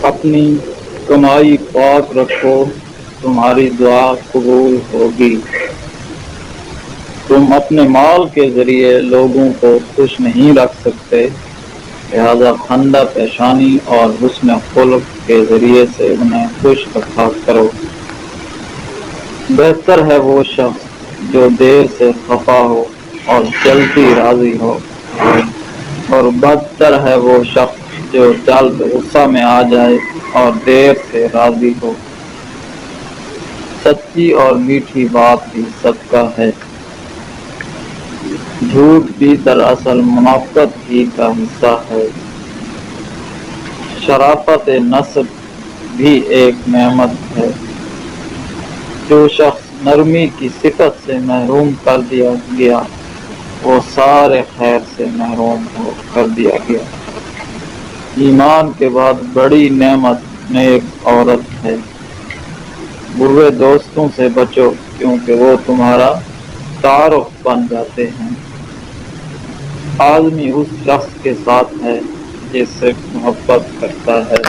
اپنی کمائی پاک رکھو، تمہاری دعا قبول ہوگی۔ تم اپنے مال کے ذریعے لوگوں کو خوش نہیں رکھ سکتے، لہذا خندہ پیشانی اور حسن خلق کے ذریعے سے انہیں خوش رکھا کرو۔ بہتر ہے وہ شخص جو دیر سے خفا ہو اور جلدی راضی ہو، اور بدتر ہے وہ شخص جو جلد غصہ میں آ جائے اور دیر سے راضی ہو۔ سچی اور میٹھی بات بھی صدقہ ہے، جھوٹ بھی دراصل منافقت ہی کا حصہ ہے۔ شرافت نصب بھی ایک نعمت ہے، جو شخص نرمی کی صفت سے محروم کر دیا گیا وہ سارے خیر سے محروم کر دیا گیا۔ ایمان کے بعد بڑی نعمت نیک عورت ہے۔ برے دوستوں سے بچو، کیونکہ وہ تمہارا تعارف بن جاتے ہیں۔ آدمی اس شخص کے ساتھ ہے جس سے محبت کرتا ہے۔